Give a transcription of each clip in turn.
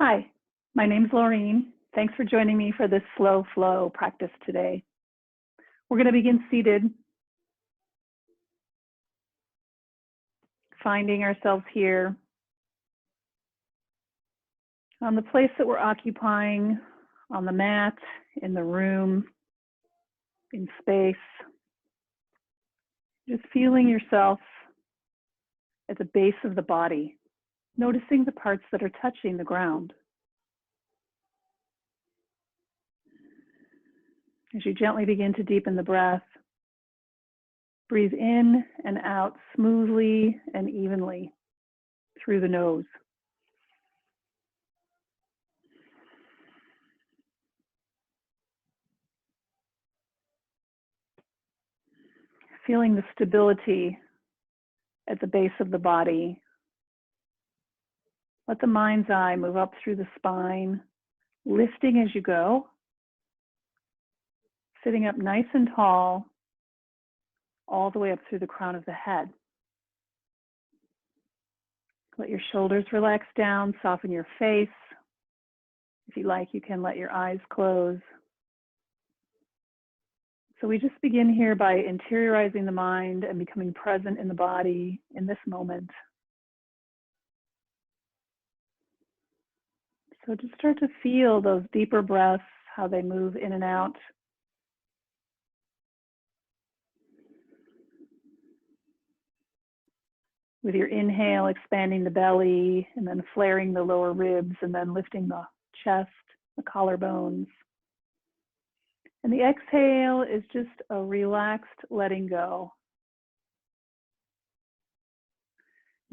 Hi, my name's Laurene. Thanks for joining me for this slow flow practice today. We're going to begin seated, finding ourselves here on the place that we're occupying, on the mat, in the room, in space. Just feeling yourself at the base of the body, noticing the parts that are touching the ground. As you gently begin to deepen the breath, breathe in and out smoothly and evenly through the nose. Feeling the stability at the base of the body. Let the mind's eye move up through the spine, lifting as you go, sitting up nice and tall, all the way up through the crown of the head. Let your shoulders relax down, soften your face. If you like, you can let your eyes close. So we just begin here by interiorizing the mind and becoming present in the body in this moment. So just start to feel those deeper breaths, how they move in and out. With your inhale, expanding the belly and then flaring the lower ribs and then lifting the chest, the collarbones. And the exhale is just a relaxed letting go.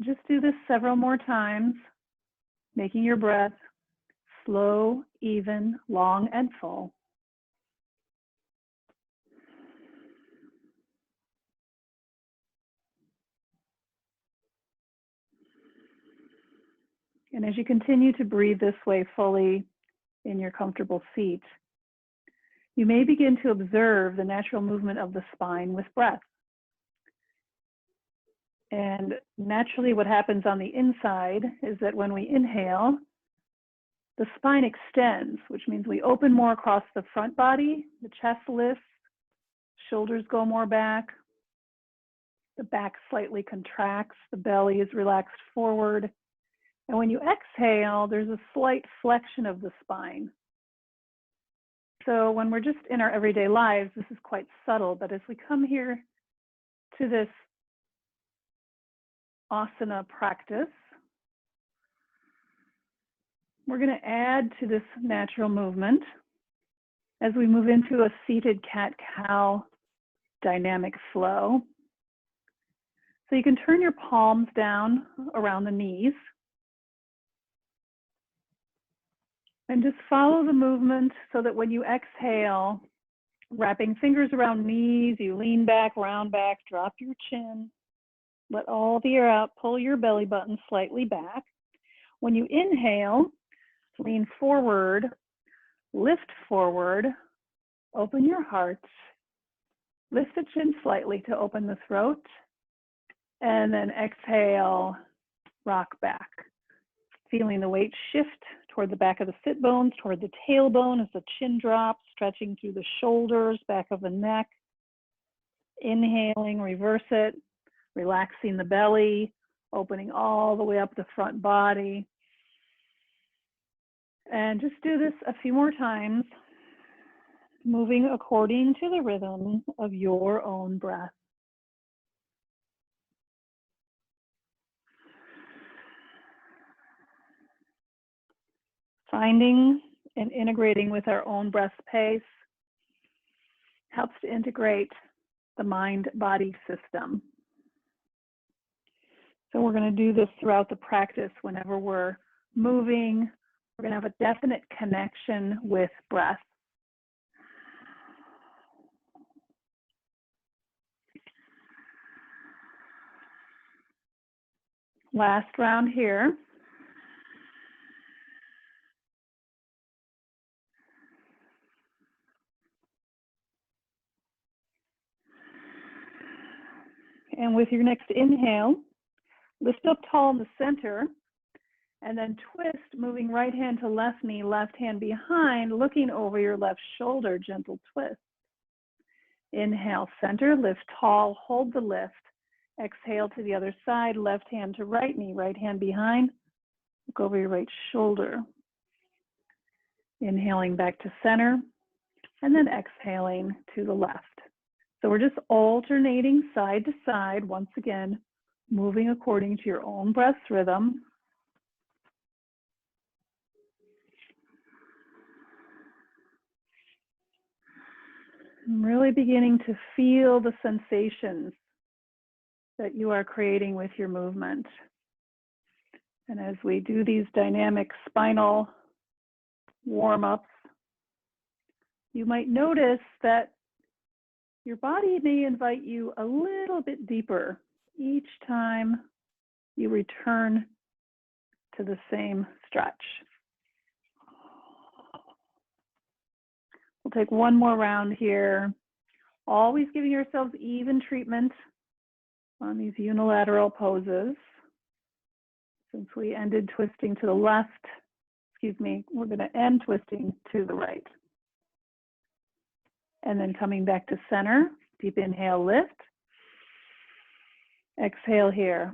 Just do this several more times, making your breath slow, even, long, and full. And as you continue to breathe this way fully in your comfortable seat, you may begin to observe the natural movement of the spine with breath. And naturally what happens on the inside is that when we inhale, the spine extends, which means we open more across the front body, the chest lifts, shoulders go more back, the back slightly contracts, the belly is relaxed forward. And when you exhale, there's a slight flexion of the spine. So when we're just in our everyday lives, this is quite subtle, but as we come here to this asana practice, we're going to add to this natural movement as we move into a seated cat-cow dynamic flow. So you can turn your palms down around the knees and just follow the movement so that when you exhale, wrapping fingers around knees, you lean back, round back, drop your chin, let all the air out, pull your belly button slightly back. When you inhale, lean forward, lift forward, open your heart, lift the chin slightly to open the throat, and then exhale, rock back. Feeling the weight shift toward the back of the sit bones, toward the tailbone as the chin drops, stretching through the shoulders, back of the neck. Inhaling, reverse it, relaxing the belly, opening all the way up the front body. And just do this a few more times, moving according to the rhythm of your own breath. Finding and integrating with our own breath pace helps to integrate the mind-body system. So we're going to do this throughout the practice. Whenever we're moving, we're going to have a definite connection with breath. Last round here. And with your next inhale, lift up tall in the center And then twist, moving right hand to left knee, left hand behind, looking over your left shoulder, gentle twist. Inhale, center, lift tall, hold the lift. Exhale to the other side, left hand to right knee, right hand behind, look over your right shoulder. Inhaling back to center, and then exhaling to the left. So we're just alternating side to side, once again, moving according to your own breath rhythm. I'm really beginning to feel the sensations that you are creating with your movement. And as we do these dynamic spinal warm-ups, you might notice that your body may invite you a little bit deeper each time you return to the same stretch. We'll take one more round here, always giving yourselves even treatment on these unilateral poses. Since we ended twisting to the left, we're going to end twisting to the right. And then coming back to center, deep inhale, lift. Exhale here.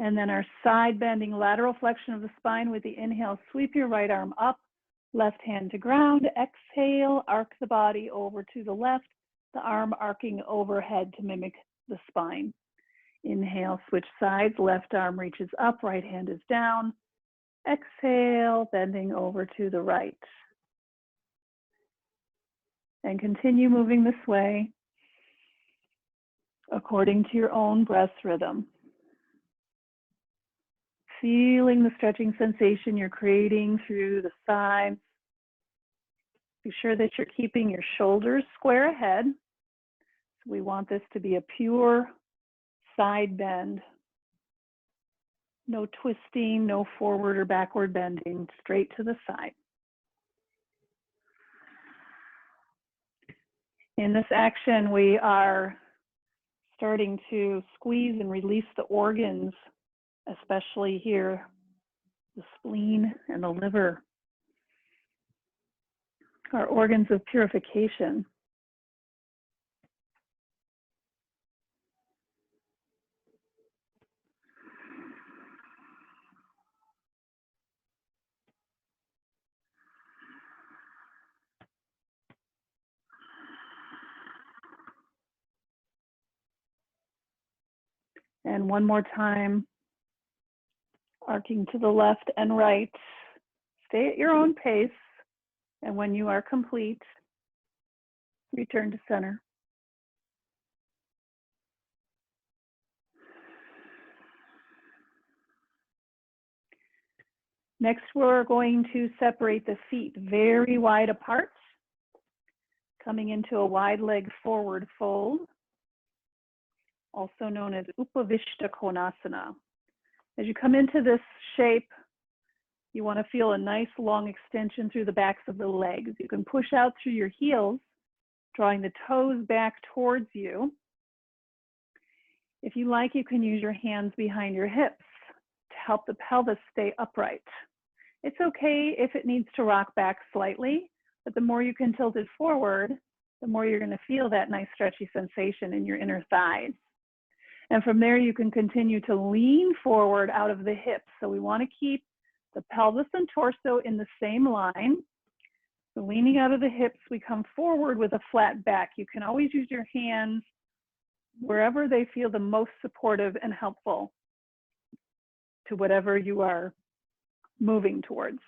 And then our side bending lateral flexion of the spine with the inhale, sweep your right arm up, left hand to ground. Exhale, arc the body over to the left, the arm arcing overhead to mimic the spine. Inhale, switch sides, left arm reaches up, right hand is down. Exhale, bending over to the right. And continue moving this way according to your own breath rhythm. Feeling the stretching sensation you're creating through the sides. Be sure that you're keeping your shoulders square ahead. We want this to be a pure side bend. No twisting, no forward or backward bending, straight to the side. In this action, we are starting to squeeze and release the organs, especially here, the spleen and the liver, our organs of purification. And one more time, arcing to the left and right. Stay at your own pace. And when you are complete, return to center. Next, we're going to separate the feet very wide apart, coming into a wide leg forward fold, also known as Upavishta Konasana. As you come into this shape, you want to feel a nice long extension through the backs of the legs. You can push out through your heels, drawing the toes back towards you. If you like, you can use your hands behind your hips to help the pelvis stay upright. It's okay if it needs to rock back slightly, but the more you can tilt it forward, the more you're going to feel that nice stretchy sensation in your inner thighs. And from there, you can continue to lean forward out of the hips. So we want to keep the pelvis and torso in the same line. So leaning out of the hips, we come forward with a flat back. You can always use your hands wherever they feel the most supportive and helpful to whatever you are moving towards.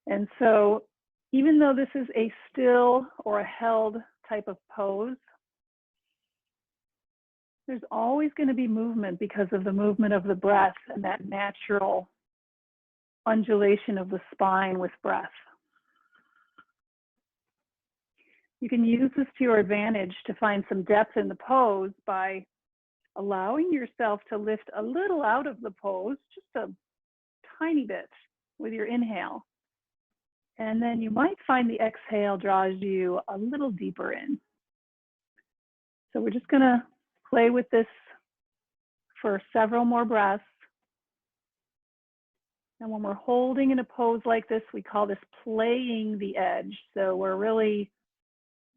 And so even though this is a still or a held type of pose, there's always going to be movement because of the movement of the breath and that natural undulation of the spine with breath. You can use this to your advantage to find some depth in the pose by allowing yourself to lift a little out of the pose, just a tiny bit with your inhale. And then you might find the exhale draws you a little deeper in. So we're just going to play with this for several more breaths. And when we're holding in a pose like this, we call this playing the edge. So we're really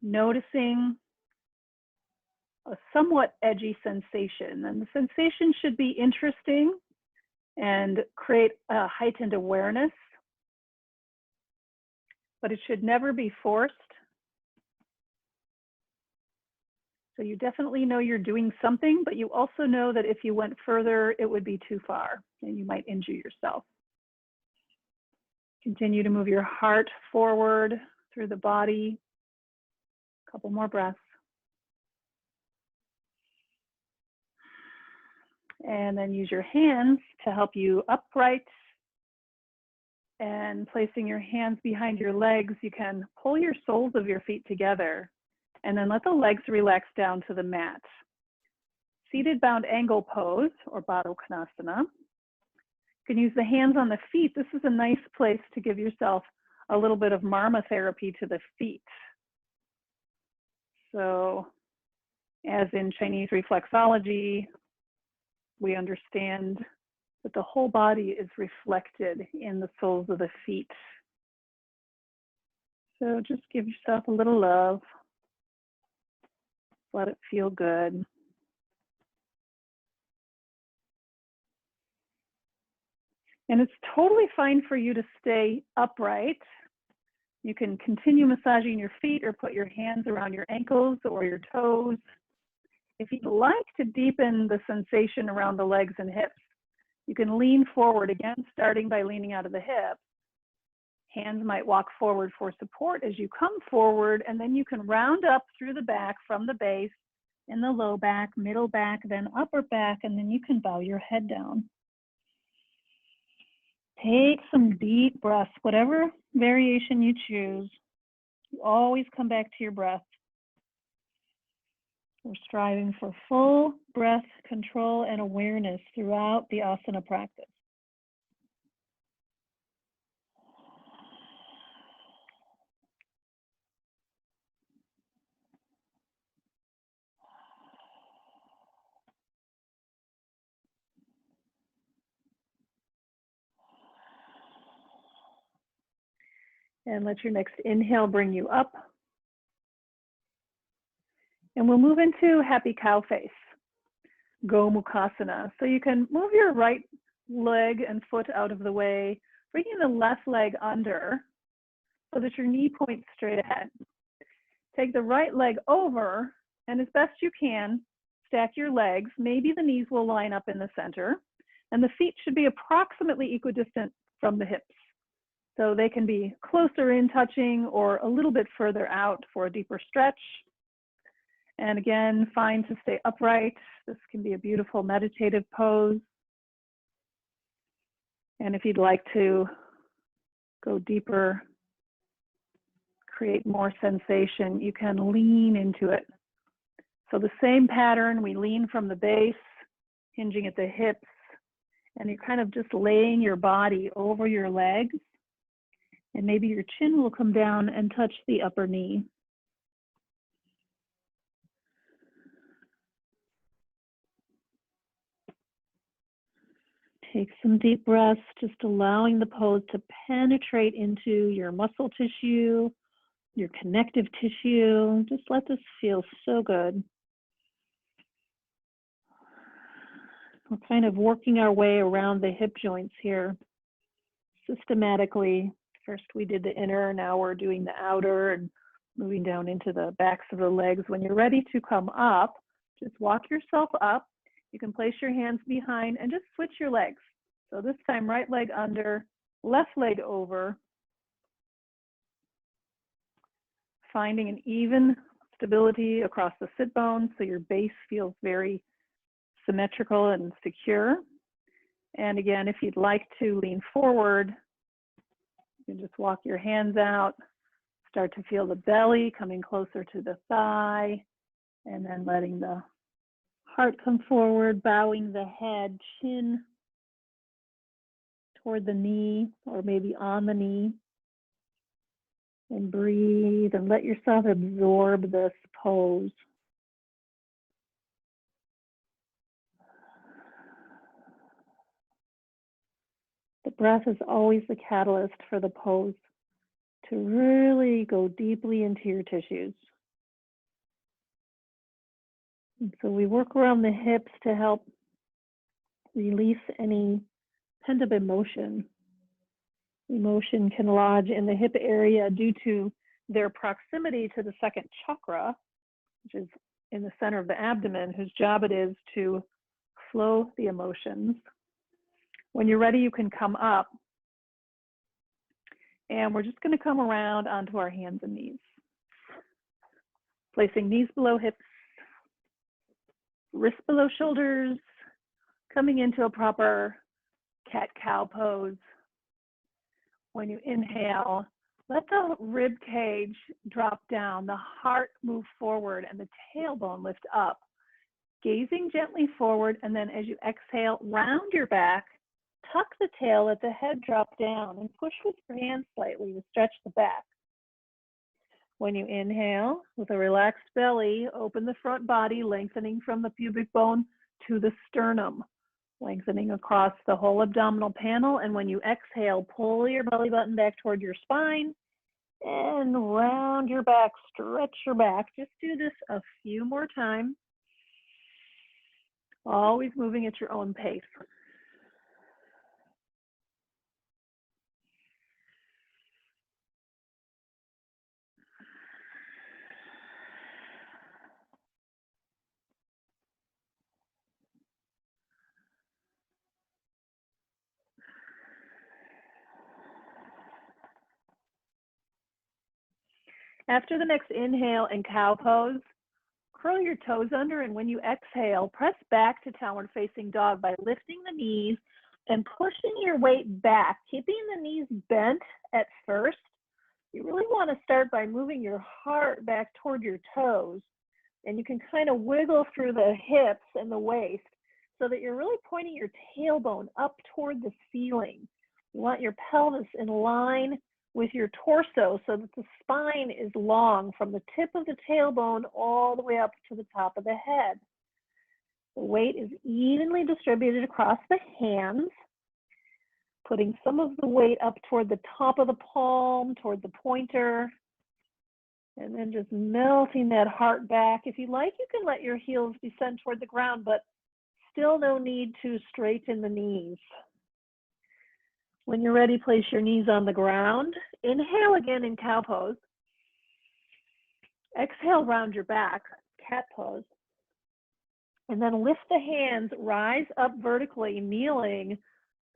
noticing a somewhat edgy sensation. And the sensation should be interesting and create a heightened awareness, but it should never be forced. So you definitely know you're doing something, but you also know that if you went further, it would be too far and you might injure yourself. Continue to move your heart forward through the body. A couple more breaths. And then use your hands to help you upright. And placing your hands behind your legs, you can pull your soles of your feet together and then let the legs relax down to the mat. Seated bound angle pose, or Baddha Konasana. You can use the hands on the feet. This is a nice place to give yourself a little bit of marma therapy to the feet. So, as in Chinese reflexology, we understand that the whole body is reflected in the soles of the feet. So just give yourself a little love. Let it feel good. And it's totally fine for you to stay upright. You can continue massaging your feet or put your hands around your ankles or your toes. If you'd like to deepen the sensation around the legs and hips, you can lean forward again, starting by leaning out of the hip. Hands might walk forward for support as you come forward, and then you can round up through the back from the base in the low back, middle back, then upper back, and then you can bow your head down. Take some deep breaths, whatever variation you choose. You always come back to your breath. We're striving for full breath control and awareness throughout the asana practice. And let your next inhale bring you up. And we'll move into happy cow face, Gomukhasana. So you can move your right leg and foot out of the way, bringing the left leg under so that your knee points straight ahead. Take the right leg over, and as best you can, stack your legs. Maybe the knees will line up in the center, and the feet should be approximately equidistant from the hips. So they can be closer in touching or a little bit further out for a deeper stretch. And again, fine to stay upright. This can be a beautiful meditative pose. And if you'd like to go deeper, create more sensation, you can lean into it. So the same pattern, we lean from the base, hinging at the hips, and you're kind of just laying your body over your legs, and maybe your chin will come down and touch the upper knee. Take some deep breaths, just allowing the pose to penetrate into your muscle tissue, your connective tissue. Just let this feel so good. We're kind of working our way around the hip joints here systematically. First we did the inner, now we're doing the outer and moving down into the backs of the legs. When you're ready to come up, just walk yourself up. You can place your hands behind and just switch your legs. So this time, right leg under, left leg over. Finding an even stability across the sit bones so your base feels very symmetrical and secure. And again, if you'd like to lean forward, you can just walk your hands out, start to feel the belly coming closer to the thigh, and then letting the heart come forward, bowing the head, chin toward the knee, or maybe on the knee. And breathe and let yourself absorb this pose. The breath is always the catalyst for the pose to really go deeply into your tissues. And so we work around the hips to help release any pent-up emotion. Emotion can lodge in the hip area due to their proximity to the second chakra, which is in the center of the abdomen, whose job it is to flow the emotions. When you're ready, you can come up. And we're just going to come around onto our hands and knees. Placing knees below hips, wrists below shoulders, coming into a proper cat-cow pose. When you inhale, let the rib cage drop down, the heart move forward, and the tailbone lift up. Gazing gently forward, and then as you exhale, round your back, tuck the tail, let the head drop down, and push with your hands slightly to stretch the back. When you inhale, with a relaxed belly, open the front body, lengthening from the pubic bone to the sternum, lengthening across the whole abdominal panel. And when you exhale, pull your belly button back toward your spine and round your back, stretch your back. Just do this a few more times, always moving at your own pace. After the next inhale in cow pose, curl your toes under, and when you exhale, press back to downward facing dog by lifting the knees and pushing your weight back, keeping the knees bent at first. You really want to start by moving your heart back toward your toes, and you can kind of wiggle through the hips and the waist so that you're really pointing your tailbone up toward the ceiling. You want your pelvis in line with your torso so that the spine is long from the tip of the tailbone all the way up to the top of the head. The weight is evenly distributed across the hands, putting some of the weight up toward the top of the palm, toward the pointer, and then just melting that heart back. If you like, you can let your heels descend toward the ground, but still no need to straighten the knees. When you're ready, place your knees on the ground. Inhale again in cow pose. Exhale, round your back, cat pose. And then lift the hands, rise up vertically, kneeling,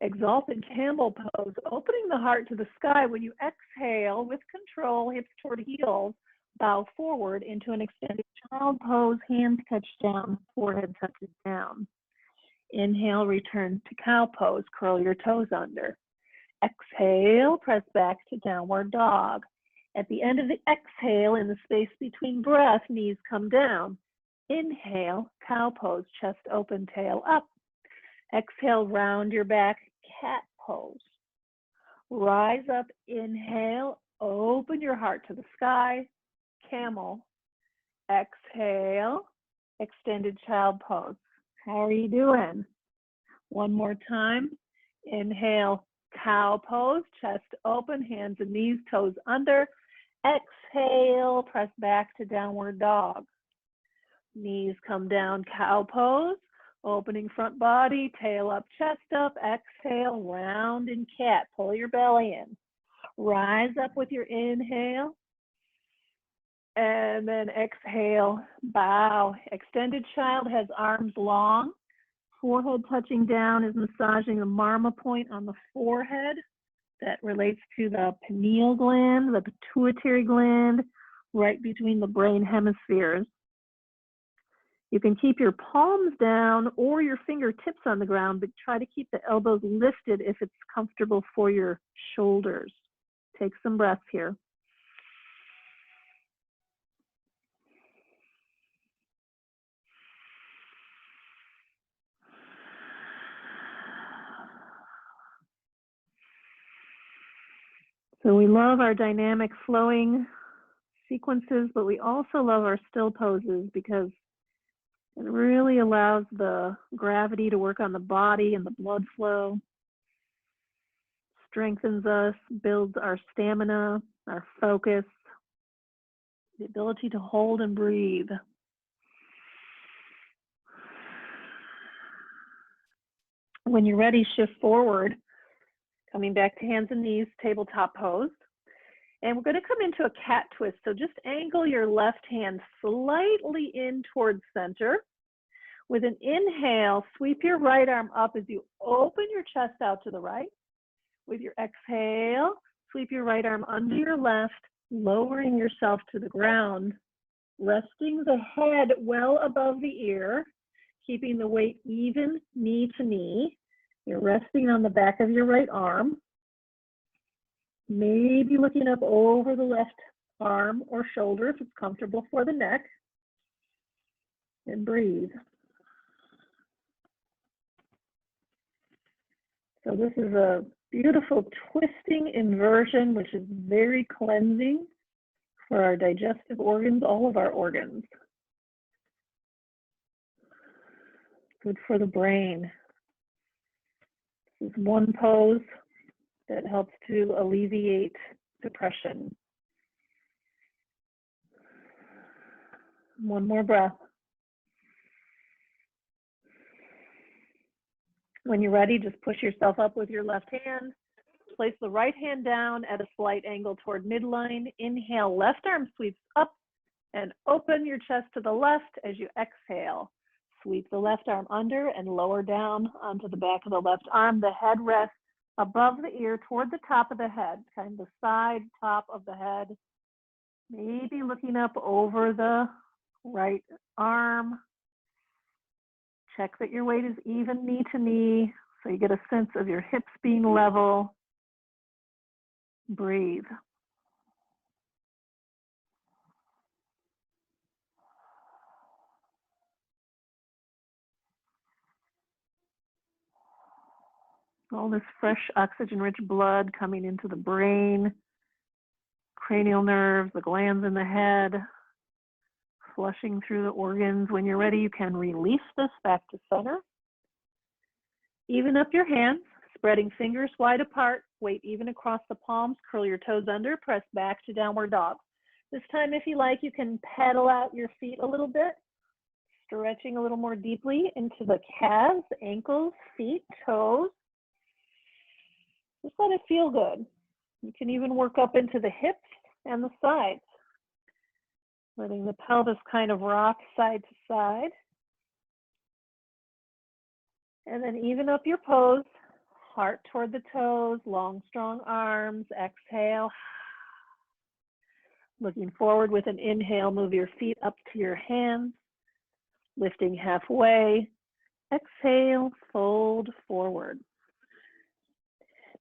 exalted camel pose, opening the heart to the sky. When you exhale, with control, hips toward heels, bow forward into an extended child pose, hands touch down, forehead touches down. Inhale, return to cow pose, curl your toes under. Exhale, press back to downward dog. At the end of the exhale, in the space between breath, knees come down. Inhale, cow pose, chest open, tail up. Exhale, round your back, cat pose. Rise up, inhale, open your heart to the sky, camel. Exhale, extended child pose. How are you doing? One more time. Inhale, cow pose, chest open, hands and knees, toes under. Exhale, press back to downward dog. Knees come down, cow pose, opening front body, tail up, chest up. Exhale, round in cat, pull your belly in. Rise up with your inhale. And then exhale, bow. Extended child has arms long. Forehead touching down is massaging the marma point on the forehead. That relates to the pineal gland, the pituitary gland, right between the brain hemispheres. You can keep your palms down or your fingertips on the ground, but try to keep the elbows lifted if it's comfortable for your shoulders. Take some breaths here. So we love our dynamic flowing sequences, but we also love our still poses because it really allows the gravity to work on the body and the blood flow, strengthens us, builds our stamina, our focus, the ability to hold and breathe. When you're ready, shift forward, coming back to hands and knees, tabletop pose. And we're going to come into a cat twist. So just angle your left hand slightly in towards center. With an inhale, sweep your right arm up as you open your chest out to the right. With your exhale, sweep your right arm under your left, lowering yourself to the ground, resting the head well above the ear, keeping the weight even knee to knee. You're resting on the back of your right arm. Maybe looking up over the left arm or shoulder if it's comfortable for the neck. And breathe. So this is a beautiful twisting inversion, which is very cleansing for our digestive organs, all of our organs. Good for the brain. This is one pose that helps to alleviate depression. One more breath. When you're ready, just push yourself up with your left hand. Place the right hand down at a slight angle toward midline. Inhale, left arm sweeps up and open your chest to the left as you exhale. Sweep the left arm under and lower down onto the back of the left arm. The head rests above the ear toward the top of the head, kind of the side top of the head. Maybe looking up over the right arm. Check that your weight is even knee to knee, so you get a sense of your hips being level. Breathe. All this fresh oxygen-rich blood coming into the brain, cranial nerves, the glands in the head, flushing through the organs. When you're ready, you can release this back to center. Even up your hands, spreading fingers wide apart, weight even across the palms, curl your toes under, press back to downward dog. This time, if you like, you can pedal out your feet a little bit, stretching a little more deeply into the calves, ankles, feet, toes. Just let it feel good. You can even work up into the hips and the sides, letting the pelvis kind of rock side to side. And then even up your pose, heart toward the toes, long, strong arms, exhale. Looking forward with an inhale, move your feet up to your hands, lifting halfway. Exhale, fold forward.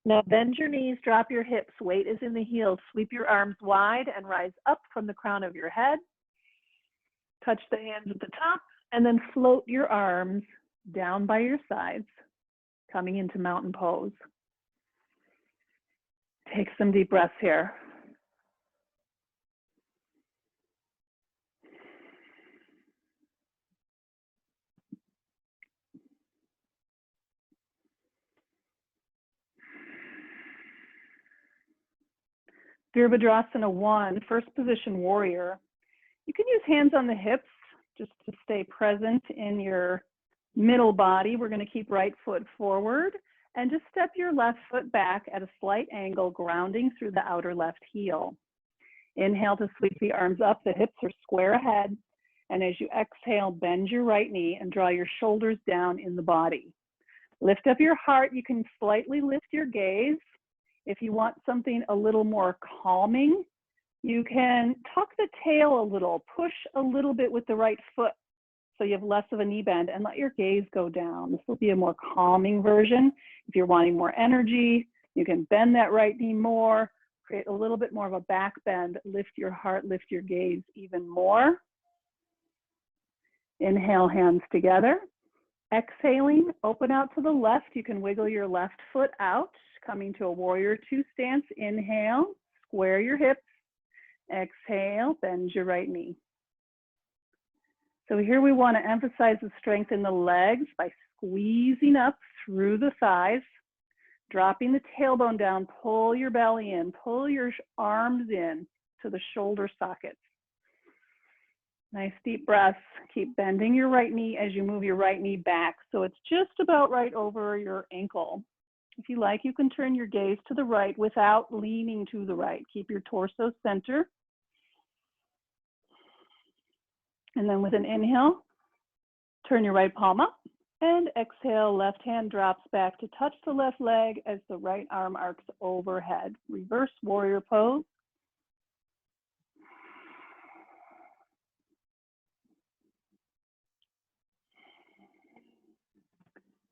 Now bend your knees, drop your hips, weight is in the heels. Sweep your arms wide and rise up from the crown of your head. Touch the hands at the top and then float your arms down by your sides, coming into mountain pose. Take some deep breaths here. Virabhadrasana 1, first position warrior. You can use hands on the hips just to stay present in your middle body. We're going to keep right foot forward and just step your left foot back at a slight angle, grounding through the outer left heel. Inhale to sweep the arms up, the hips are square ahead. And as you exhale, bend your right knee and draw your shoulders down in the body. Lift up your heart. You can slightly lift your gaze. If you want something a little more calming, you can tuck the tail a little, push a little bit with the right foot so you have less of a knee bend, and let your gaze go down. This will be a more calming version. If you're wanting more energy, you can bend that right knee more, create a little bit more of a back bend, lift your heart, lift your gaze even more. Inhale, hands together. Exhaling, open out to the left. You can wiggle your left foot out, coming to a warrior two stance. Inhale, square your hips. Exhale, bend your right knee. So here we want to emphasize the strength in the legs by squeezing up through the thighs, dropping the tailbone down, pull your belly in, pull your arms in to the shoulder sockets. Nice deep breaths. Keep bending your right knee as you move your right knee back. So it's just about right over your ankle. If you like, you can turn your gaze to the right without leaning to the right. Keep your torso center. And then with an inhale, turn your right palm up, and exhale, left hand drops back to touch the left leg as the right arm arcs overhead. Reverse warrior pose.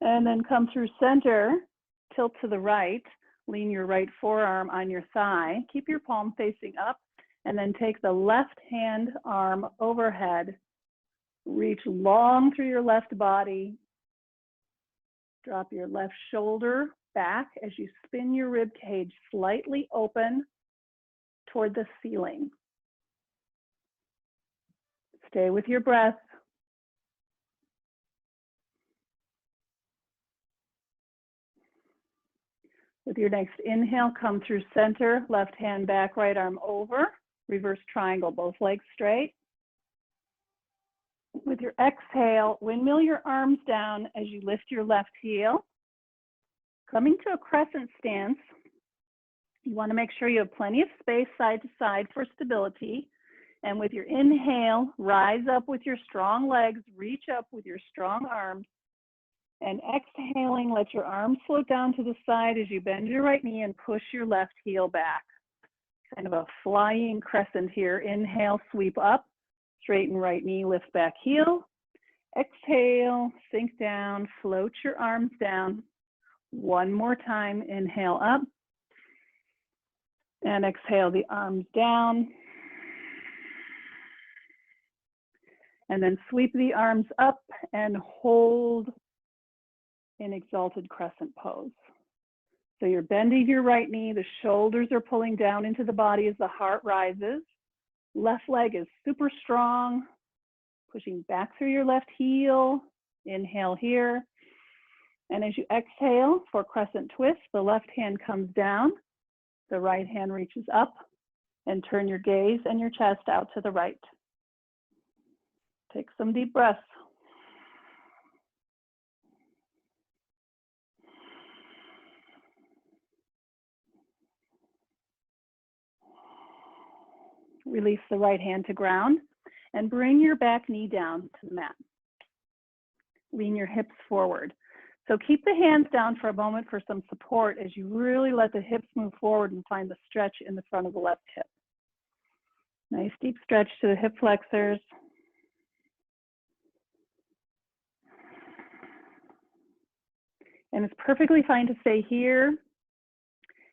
And then come through center, tilt to the right, lean your right forearm on your thigh, keep your palm facing up, and then take the left hand arm overhead. Reach long through your left body. Drop your left shoulder back as you spin your rib cage slightly open toward the ceiling. Stay with your breath. With your next inhale, come through center, left hand back, right arm over, reverse triangle, both legs straight. With your exhale, windmill your arms down as you lift your left heel. Coming to a crescent stance, you want to make sure you have plenty of space side to side for stability. And with your inhale, rise up with your strong legs, reach up with your strong arms. And exhaling, let your arms float down to the side as you bend your right knee and push your left heel back. Kind of a flying crescent here. Inhale, sweep up, straighten right knee, lift back heel. Exhale, sink down, float your arms down. One more time, inhale up. And exhale the arms down. And then sweep the arms up and hold in exalted crescent pose. So you're bending your right knee, the shoulders are pulling down into the body as the heart rises. Left leg is super strong, pushing back through your left heel. Inhale here. And as you exhale for crescent twist, the left hand comes down, the right hand reaches up, and turn your gaze and your chest out to the right. Take some deep breaths. Release the right hand to ground and bring your back knee down to the mat. Lean your hips forward. So keep the hands down for a moment for some support as you really let the hips move forward and find the stretch in the front of the left hip. Nice deep stretch to the hip flexors. And it's perfectly fine to stay here.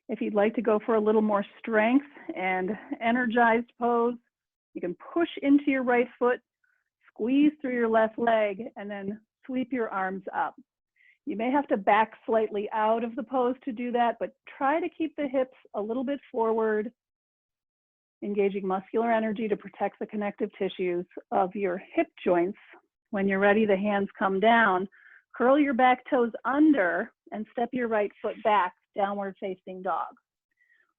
If you'd like to go for a little more strength and energized pose, you can push into your right foot, squeeze through your left leg, and then sweep your arms up. You may have to back slightly out of the pose to do that, but try to keep the hips a little bit forward, engaging muscular energy to protect the connective tissues of your hip joints. When you're ready, the hands come down. Curl your back toes under and step your right foot back, downward facing dog.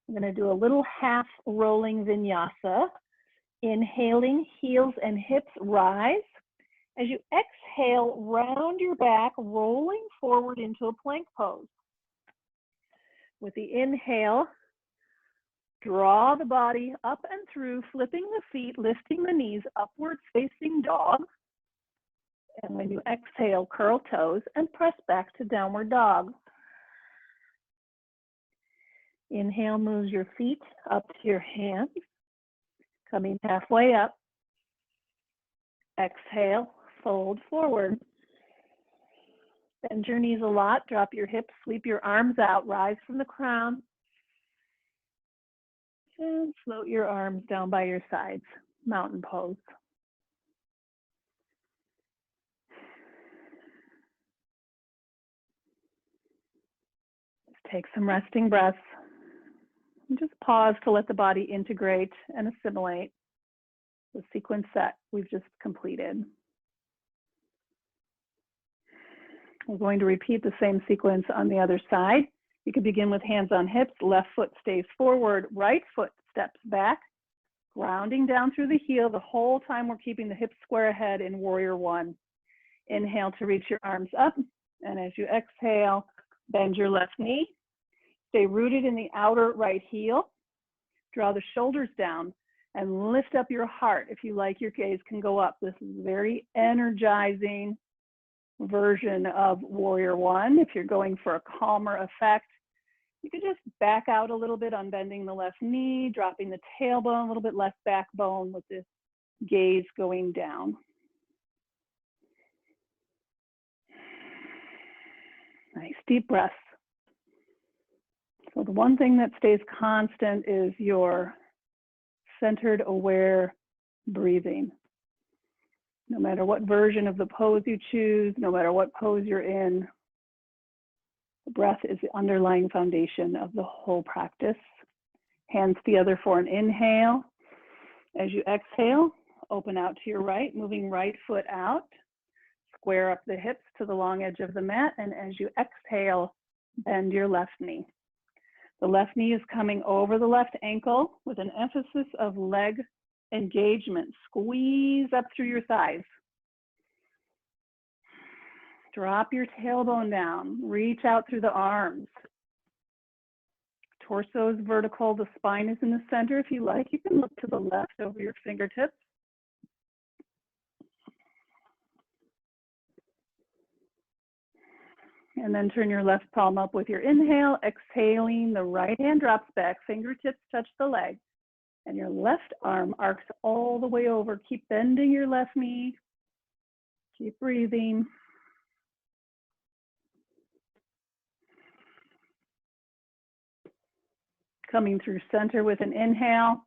I'm going to do a little half rolling vinyasa. Inhaling, heels and hips rise. As you exhale, round your back, rolling forward into a plank pose. With the inhale, draw the body up and through, flipping the feet, lifting the knees, upward facing dog. And when you exhale, curl toes and press back to downward dog. Inhale, moves your feet up to your hands, coming halfway up. Exhale, fold forward. Bend your knees a lot, drop your hips, sweep your arms out, rise from the crown. And float your arms down by your sides, mountain pose. Take some resting breaths. And just pause to let the body integrate and assimilate the sequence that we've just completed. We're going to repeat the same sequence on the other side. You can begin with hands on hips, left foot stays forward, right foot steps back, grounding down through the heel the whole time we're keeping the hips square ahead in warrior one. Inhale to reach your arms up, and as you exhale, bend your left knee. Stay rooted in the outer right heel. Draw the shoulders down and lift up your heart. If you like, your gaze can go up. This is a very energizing version of warrior one. If you're going for a calmer effect, you can just back out a little bit, unbending the left knee, dropping the tailbone, a little bit less backbone with the gaze going down. Nice deep breaths. So the one thing that stays constant is your centered, aware breathing. No matter what version of the pose you choose, no matter what pose you're in, the breath is the underlying foundation of the whole practice. Hands together for an inhale. As you exhale, open out to your right, moving right foot out. Square up the hips to the long edge of the mat, and as you exhale, bend your left knee. The left knee is coming over the left ankle with an emphasis of leg engagement. Squeeze up through your thighs. Drop your tailbone down. Reach out through the arms. Torso is vertical. The spine is in the center. If you like, you can look to the left over your fingertips. And then turn your left palm up with your inhale. Exhaling, the right hand drops back. Fingertips touch the leg. And your left arm arcs all the way over. Keep bending your left knee. Keep breathing. Coming through center with an inhale.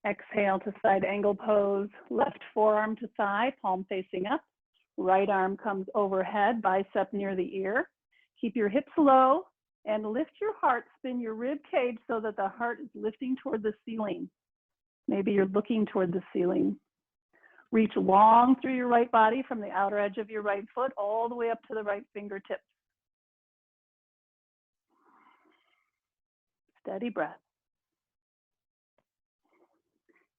Exhale to side angle pose. Left forearm to thigh, palm facing up. Right arm comes overhead, bicep near the ear. Keep your hips low and lift your heart. Spin your rib cage so that the heart is lifting toward the ceiling. Maybe you're looking toward the ceiling. Reach long through your right body from the outer edge of your right foot all the way up to the right fingertips. Steady breath.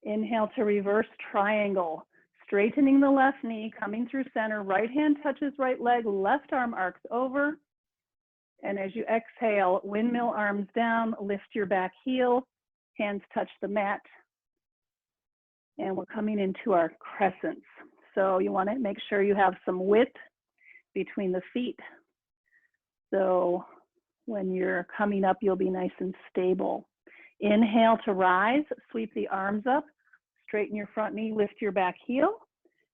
Inhale to reverse triangle. Straightening the left knee, coming through center, right hand touches right leg, left arm arcs over. And as you exhale, windmill arms down, lift your back heel, hands touch the mat. And we're coming into our crescents. So you want to make sure you have some width between the feet. So when you're coming up, you'll be nice and stable. Inhale to rise, sweep the arms up, straighten your front knee, lift your back heel.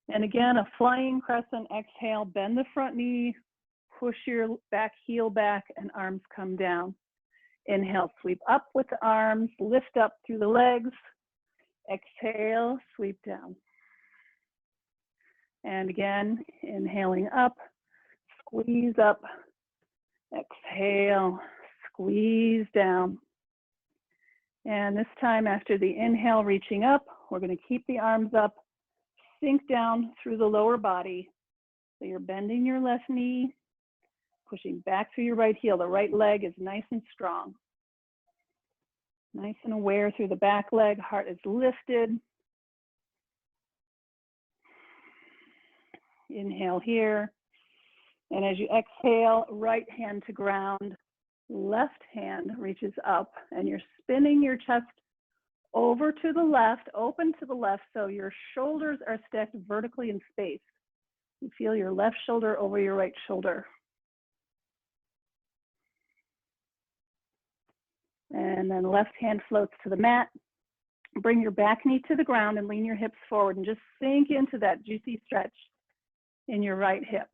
And again, a flying crescent, exhale, bend the front knee, push your back heel back, and arms come down. Inhale, sweep up with the arms, lift up through the legs. Exhale, sweep down. And again, inhaling up, squeeze up, exhale, squeeze down. And this time after the inhale, reaching up, we're going to keep the arms up, sink down through the lower body. So you're bending your left knee, pushing back through your right heel. The right leg is nice and strong. Nice and aware through the back leg, heart is lifted. Inhale here. And as you exhale, right hand to ground, left hand reaches up, and you're spinning your chest over to the left, open to the left, so your shoulders are stacked vertically in space. You feel your left shoulder over your right shoulder. And then left hand floats to the mat. Bring your back knee to the ground and lean your hips forward and just sink into that juicy stretch in your right hip.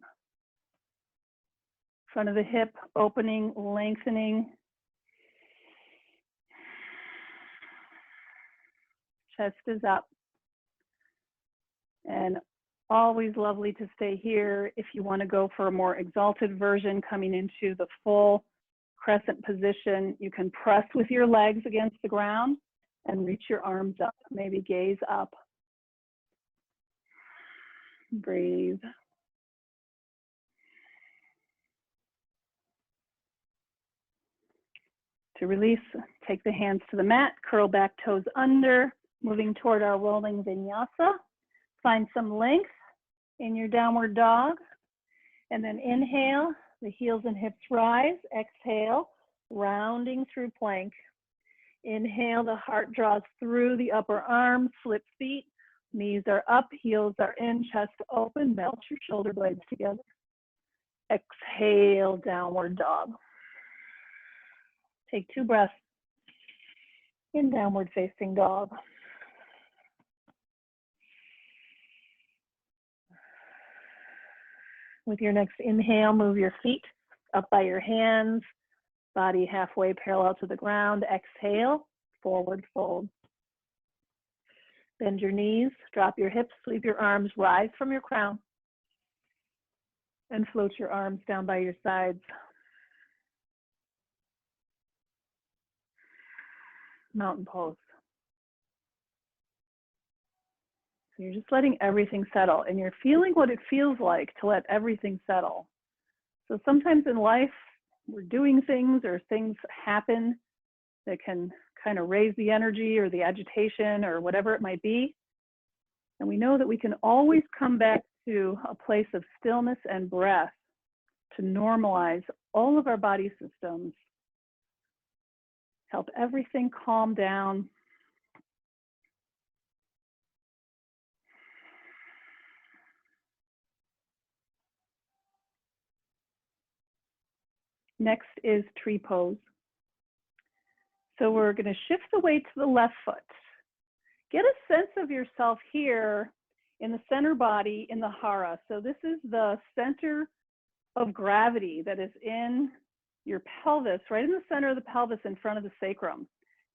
Front of the hip, opening, lengthening. Chest is up. And always lovely to stay here. If you want to go for a more exalted version, coming into the full crescent position. You can press with your legs against the ground and reach your arms up, maybe gaze up. Breathe. To release, take the hands to the mat, curl back toes under, moving toward our rolling vinyasa. Find some length in your downward dog. And then inhale, the heels and hips rise. Exhale, rounding through plank. Inhale, the heart draws through the upper arms, flip feet. Knees are up, heels are in, chest open, melt your shoulder blades together. Exhale, downward dog. Take 2 breaths in downward facing dog. With your next inhale, move your feet up by your hands, body halfway parallel to the ground. Exhale, forward fold. Bend your knees, drop your hips, sweep your arms, rise from your crown, and float your arms down by your sides. Mountain pose. So you're just letting everything settle, and you're feeling what it feels like to let everything settle. So sometimes in life, we're doing things or things happen that can kind of raise the energy or the agitation or whatever it might be. And we know that we can always come back to a place of stillness and breath to normalize all of our body systems, help everything calm down. Next is tree pose. So we're going to shift the weight to the left foot. Get a sense of yourself here in the center body in the hara. So this is the center of gravity that is in your pelvis, right in the center of the pelvis in front of the sacrum.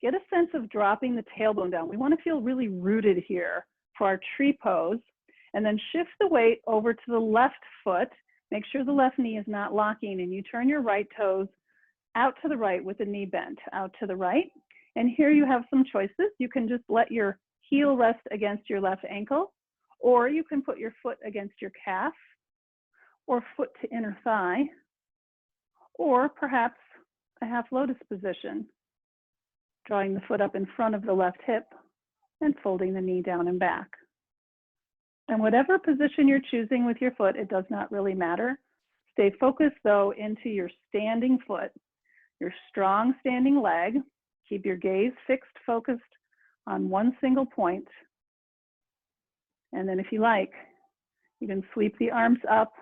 Get a sense of dropping the tailbone down. We want to feel really rooted here for our tree pose. And then shift the weight over to the left foot. Make sure the left knee is not locking, and you turn your right toes out to the right with the knee bent out to the right. And here you have some choices. You can just let your heel rest against your left ankle, or you can put your foot against your calf, or foot to inner thigh, or perhaps a half lotus position, drawing the foot up in front of the left hip and folding the knee down and back. And whatever position you're choosing with your foot, it does not really matter. Stay focused though into your standing foot, your strong standing leg. Keep your gaze fixed, focused on one single point. And then if you like, you can sweep the arms up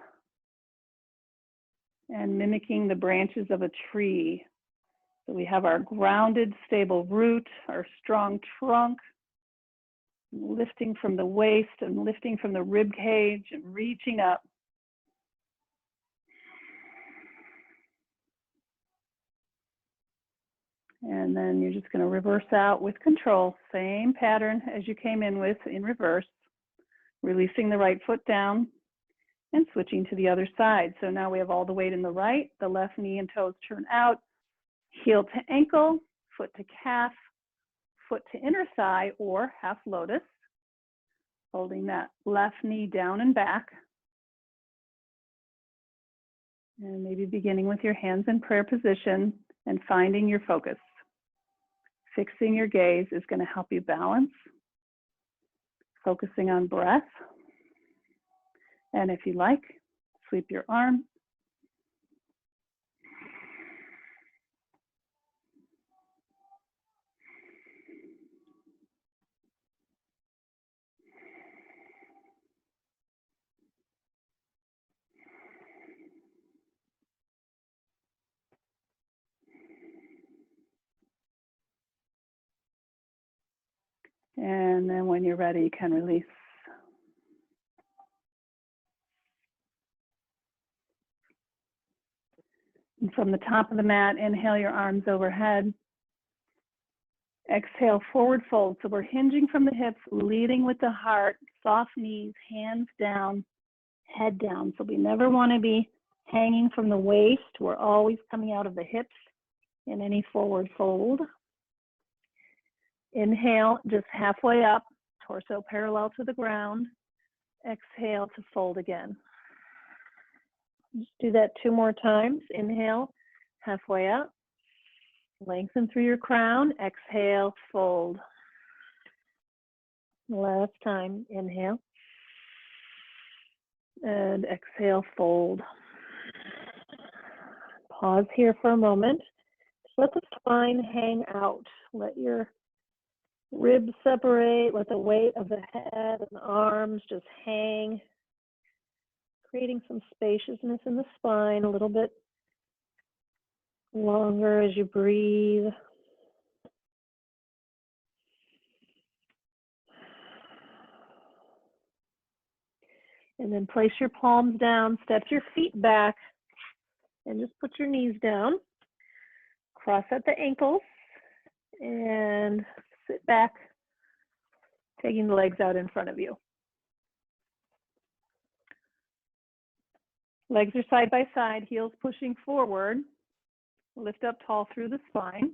and mimicking the branches of a tree. So we have our grounded, stable root, our strong trunk, lifting from the waist and lifting from the rib cage and reaching up. And then you're just going to reverse out with control, same pattern as you came in with in reverse, releasing the right foot down and switching to the other side. So now we have all the weight in the right, the left knee and toes turn out, heel to ankle, foot to calf, foot to inner thigh or half lotus, holding that left knee down and back. And maybe beginning with your hands in prayer position and finding your focus. Fixing your gaze is going to help you balance, focusing on breath. And if you like, sweep your arm. And then when you're ready, you can release. And from the top of the mat, inhale your arms overhead. Exhale, forward fold. So we're hinging from the hips, leading with the heart, soft knees, hands down, head down. So we never want to be hanging from the waist. We're always coming out of the hips in any forward fold. Inhale, just halfway up, torso parallel to the ground. Exhale to fold again. Just do that 2 more times. Inhale, halfway up. Lengthen through your crown. Exhale, fold. Last time, inhale. And exhale, fold. Pause here for a moment. Just let the spine hang out. Let your ribs separate. Let the weight of the head and the arms just hang, creating some spaciousness in the spine, a little bit longer as you breathe. And then place your palms down, step your feet back, and just put your knees down. Cross at the ankles and sit back, taking the legs out in front of you. Legs are side by side, heels pushing forward. Lift up tall through the spine.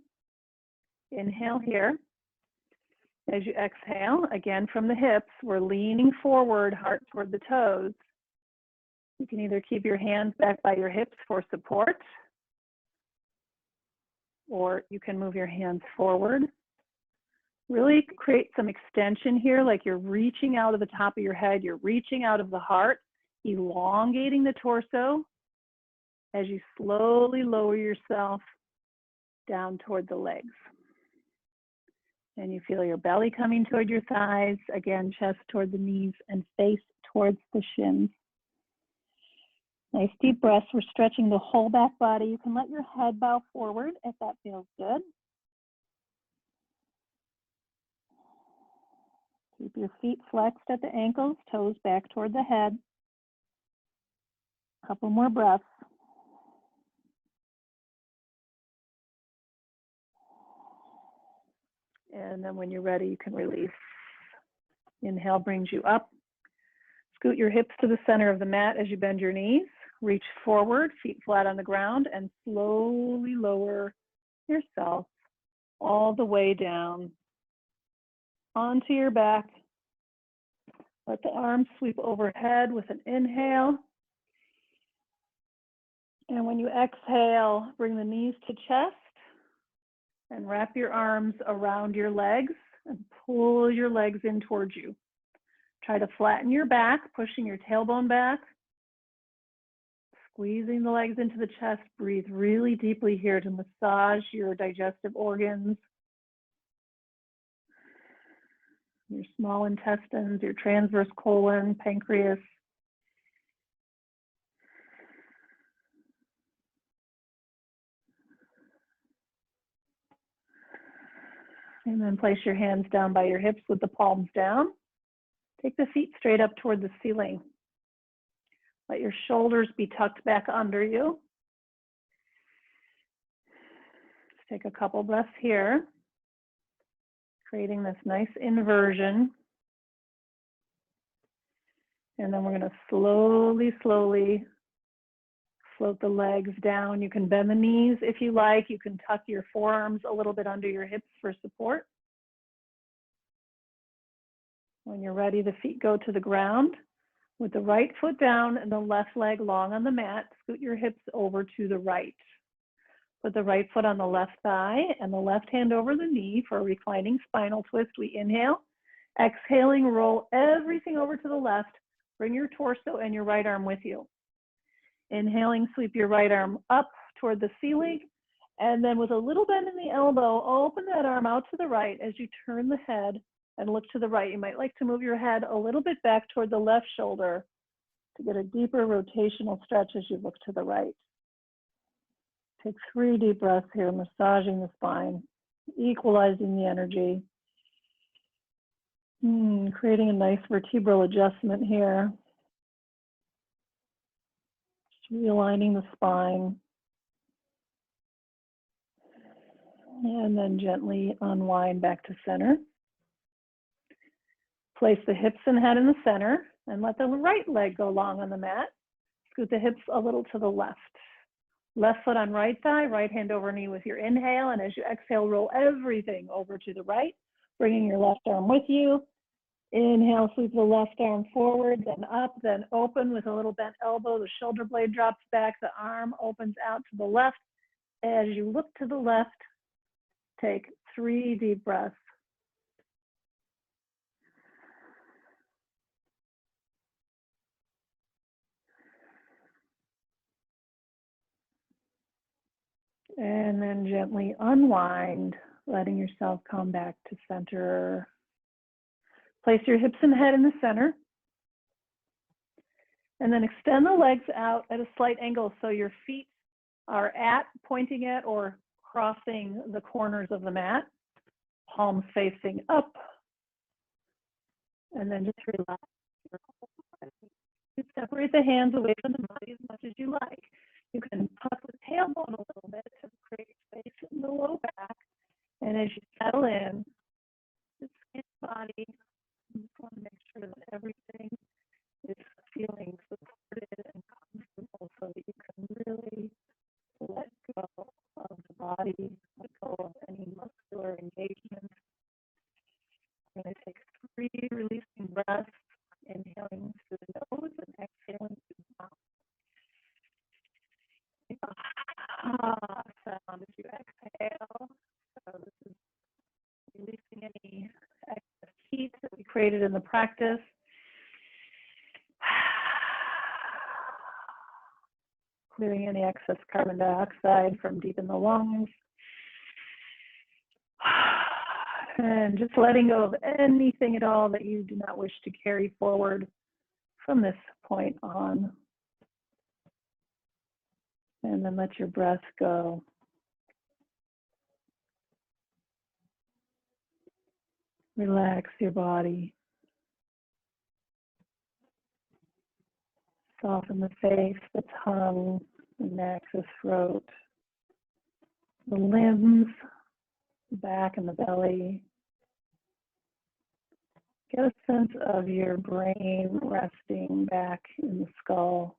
Inhale here. As you exhale, again from the hips, we're leaning forward, heart toward the toes. You can either keep your hands back by your hips for support, or you can move your hands forward. Really create some extension here, like you're reaching out of the top of your head, you're reaching out of the heart, elongating the torso as you slowly lower yourself down toward the legs. And you feel your belly coming toward your thighs, again, chest toward the knees and face towards the shins. Nice deep breaths. We're stretching the whole back body. You can let your head bow forward if that feels good. Keep your feet flexed at the ankles, toes back toward the head. A couple more breaths. And then when you're ready, you can release. Inhale brings you up. Scoot your hips to the center of the mat as you bend your knees. Reach forward, feet flat on the ground, and slowly lower yourself all the way down onto your back. Let the arms sweep overhead with an inhale. And when you exhale, bring the knees to chest and wrap your arms around your legs and pull your legs in towards you. Try to flatten your back, pushing your tailbone back, squeezing the legs into the chest. Breathe really deeply here to massage your digestive organs, your small intestines, your transverse colon, pancreas. And then place your hands down by your hips with the palms down. Take the feet straight up toward the ceiling. Let your shoulders be tucked back under you. Just take a couple breaths here, creating this nice inversion. And then we're going to slowly, slowly float the legs down. You can bend the knees if you like. You can tuck your forearms a little bit under your hips for support. When you're ready, the feet go to the ground. With the right foot down and the left leg long on the mat, scoot your hips over to the right. Put the right foot on the left thigh and the left hand over the knee for a reclining spinal twist. We inhale. Exhaling, roll everything over to the left. Bring your torso and your right arm with you. Inhaling, sweep your right arm up toward the ceiling. And then with a little bend in the elbow, open that arm out to the right as you turn the head and look to the right. You might like to move your head a little bit back toward the left shoulder to get a deeper rotational stretch as you look to the right. Take 3 deep breaths here, massaging the spine, equalizing the energy. Creating a nice vertebral adjustment here. Just realigning the spine. And then gently unwind back to center. Place the hips and head in the center and let the right leg go long on the mat. Scoot the hips a little to the left. Left foot on right thigh, right hand over knee with your inhale. And as you exhale, roll everything over to the right, bringing your left arm with you. Inhale, sweep the left arm forward, then up, then open with a little bent elbow. The shoulder blade drops back, the arm opens out to the left. As you look to the left, take 3 deep breaths. And then gently unwind, letting yourself come back to center. Place your hips and head in the center. And then extend the legs out at a slight angle so your feet are pointing at or crossing the corners of the mat. Palms facing up. And then just relax. Separate the hands away from the body as much as you like. You can tuck the tailbone a little bit to create space in the low back. And as you settle in, just skin body. You just want to make sure that everything is feeling supported and comfortable so that you can really let go of the body, let go of any muscular engagement. I'm going to take 3 releasing breaths, inhaling through the nose and exhaling through the mouth. Ah sound as you exhale. So this is releasing any excess heat that we created in the practice. Clearing any excess carbon dioxide from deep in the lungs. And just letting go of anything at all that you do not wish to carry forward from this point on. And then let your breath go. Relax your body. Soften the face, the tongue, the neck, the throat, the limbs, the back and the belly. Get a sense of your brain resting back in the skull.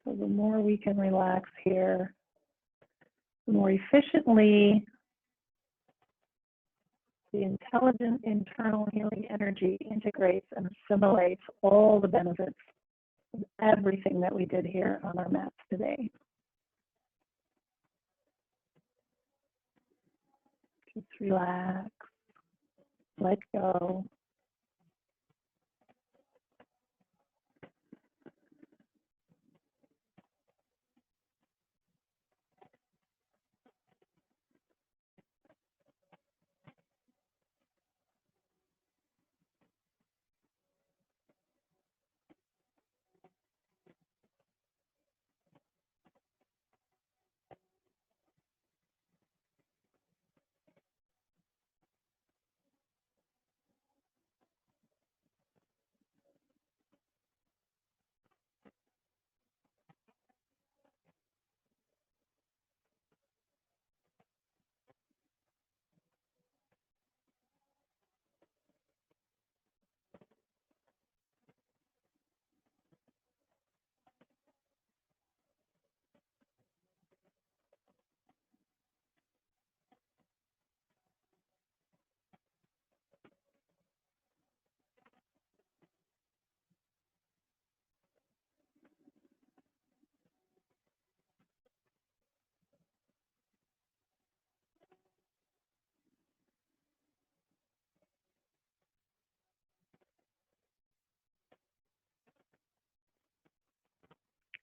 So the more we can relax here, the more efficiently the intelligent internal healing energy integrates and assimilates all the benefits of everything that we did here on our mats today. Just relax, let go.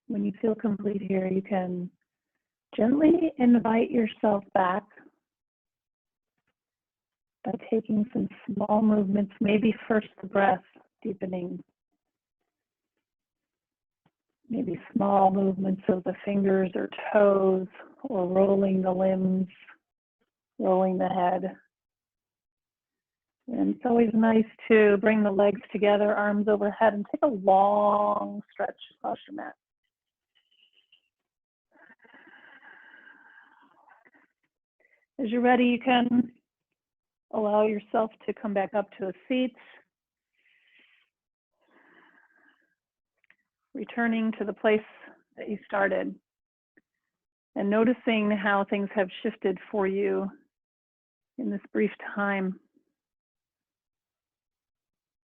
When you feel complete here, you can gently invite yourself back by taking some small movements, maybe first the breath, deepening. Maybe small movements of the fingers or toes, or rolling the limbs, rolling the head. And it's always nice to bring the legs together, arms overhead, and take a long stretch across your mat. As you're ready, you can allow yourself to come back up to a seat. returning to the place that you started and noticing how things have shifted for you in this brief time.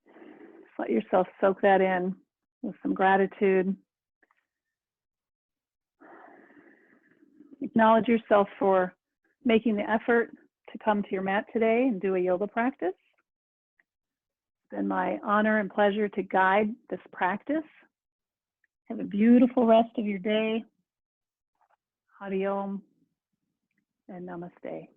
Just let yourself soak that in with some gratitude. Acknowledge yourself for making the effort to come to your mat today and do a yoga practice. It's been my honor and pleasure to guide this practice. Have a beautiful rest of your day. Hari Om and Namaste.